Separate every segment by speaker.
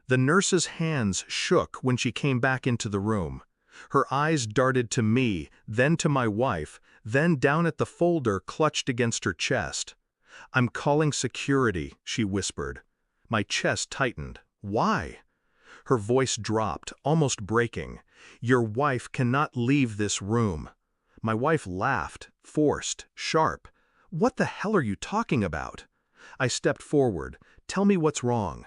Speaker 1: The nurse's hands shook when she came back into the room. Her eyes darted to me, then to my wife, then down at the folder clutched against her chest. "I'm calling security," she whispered. My chest tightened. "Why?" Her voice dropped, almost breaking. "Your wife cannot leave this room." My wife laughed, forced, sharp. "What the hell are you talking about?" I stepped forward. "Tell me what's wrong."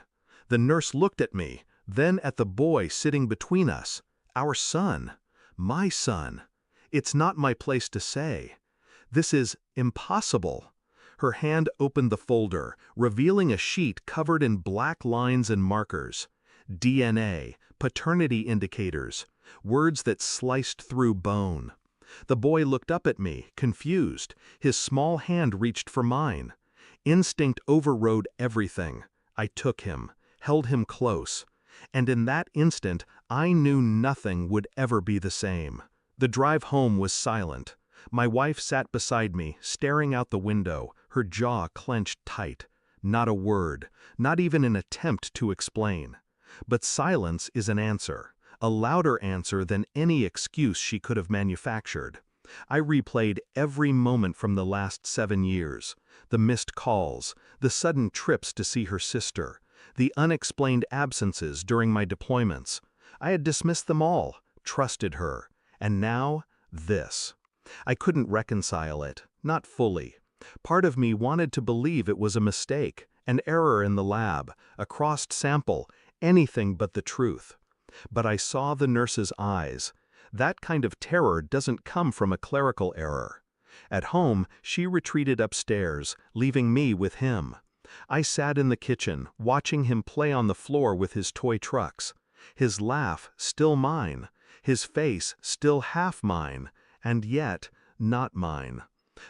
Speaker 1: The nurse looked at me, then at the boy sitting between us. Our son. My son. "It's not my place to say. This is impossible." Her hand opened the folder, revealing a sheet covered in black lines and markers. DNA, paternity indicators, words that sliced through bone. The boy looked up at me, confused. His small hand reached for mine. Instinct overrode everything. I took him, held him close. And in that instant, I knew nothing would ever be the same. The drive home was silent. My wife sat beside me, staring out the window, her jaw clenched tight. Not a word, not even an attempt to explain. But silence is an answer, a louder answer than any excuse she could have manufactured. I replayed every moment from the last 7 years. The missed calls, the sudden trips to see her sister, the unexplained absences during my deployments. I had dismissed them all, trusted her. And now, this. I couldn't reconcile it, not fully. Part of me wanted to believe it was a mistake, an error in the lab, a crossed sample, anything but the truth. But I saw the nurse's eyes. That kind of terror doesn't come from a clerical error. At home, she retreated upstairs, leaving me with him. I sat in the kitchen, watching him play on the floor with his toy trucks. His laugh still mine, his face still half mine, and yet not mine.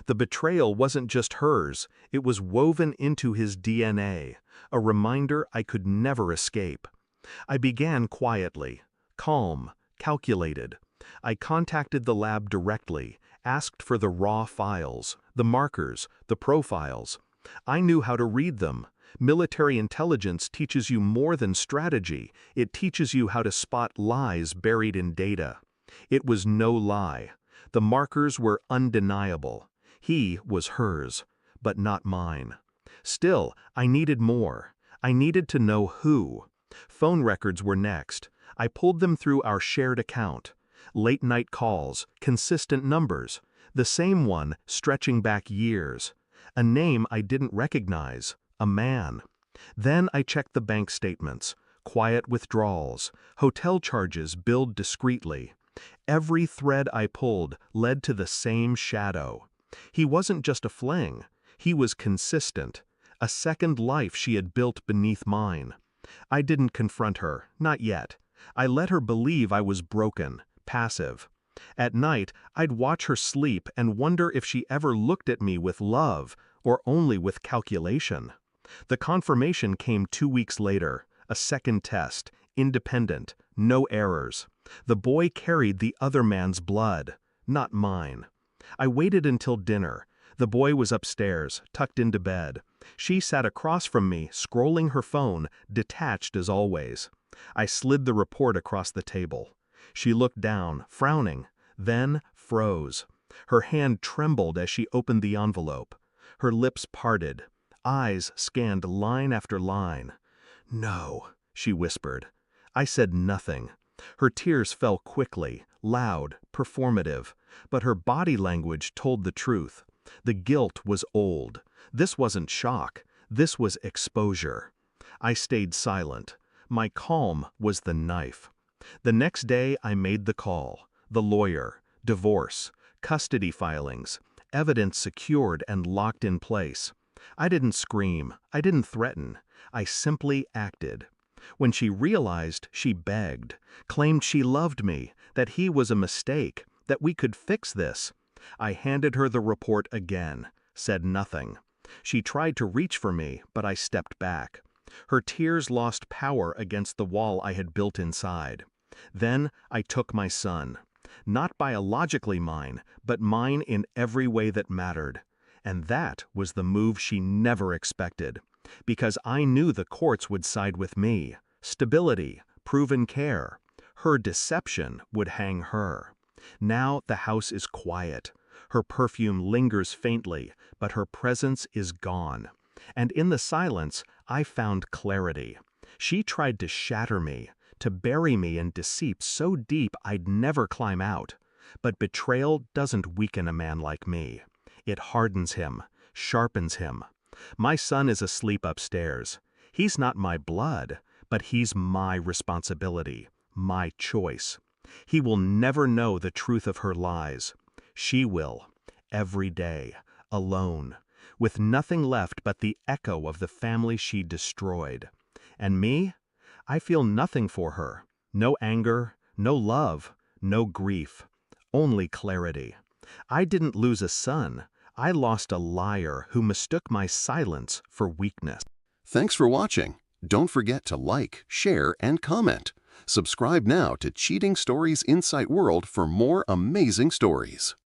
Speaker 1: The betrayal wasn't just hers, it was woven into his DNA, a reminder I could never escape. I began quietly, calm, calculated. I contacted the lab directly, asked for the raw files, the markers, the profiles. I knew how to read them. Military intelligence teaches you more than strategy, it teaches you how to spot lies buried in data. It was no lie. The markers were undeniable. He was hers, but not mine. Still, I needed more. I needed to know who. Phone records were next. I pulled them through our shared account. Late-night calls, consistent numbers, the same one stretching back years. A name I didn't recognize, a man. Then I checked the bank statements, quiet withdrawals, hotel charges billed discreetly. Every thread I pulled led to the same shadow. He wasn't just a fling, he was consistent, a second life she had built beneath mine. I didn't confront her, not yet. I let her believe I was broken, passive. At night, I'd watch her sleep and wonder if she ever looked at me with love, or only with calculation. The confirmation came 2 weeks later, a second test, independent, no errors. The boy carried the other man's blood, not mine. I waited until dinner. The boy was upstairs, tucked into bed. She sat across from me, scrolling her phone, detached as always. I slid the report across the table. She looked down, frowning, then froze. Her hand trembled as she opened the envelope. Her lips parted. Eyes scanned line after line. "No," she whispered. I said nothing. Her tears fell quickly, loud, performative, but her body language told the truth. The guilt was old. This wasn't shock. This was exposure. I stayed silent. My calm was the knife. The next day I made the call. The lawyer, divorce, custody filings, evidence secured and locked in place. I didn't scream. I didn't threaten. I simply acted. When she realized, she begged, claimed she loved me, that he was a mistake, that we could fix this. I handed her the report again, said nothing. She tried to reach for me, but I stepped back. Her tears lost power against the wall I had built inside. Then I took my son. Not biologically mine, but mine in every way that mattered. And that was the move she never expected. Because I knew the courts would side with me. Stability, proven care. Her deception would hang her. Now the house is quiet. Her perfume lingers faintly, but her presence is gone. And in the silence, I found clarity. She tried to shatter me, to bury me in deceit so deep I'd never climb out. But betrayal doesn't weaken a man like me. It hardens him, sharpens him. My son is asleep upstairs. He's not my blood, but he's my responsibility, my choice. He will never know the truth of her lies. She will, every day, alone, with nothing left but the echo of the family she destroyed. And me? I feel nothing for her. No anger, no love, no grief. Only clarity. I didn't lose a son. I lost a liar who mistook my silence for weakness.
Speaker 2: Thanks for watching. Don't forget to like, share, and comment. Subscribe now to Cheating Stories Insight World for more amazing stories.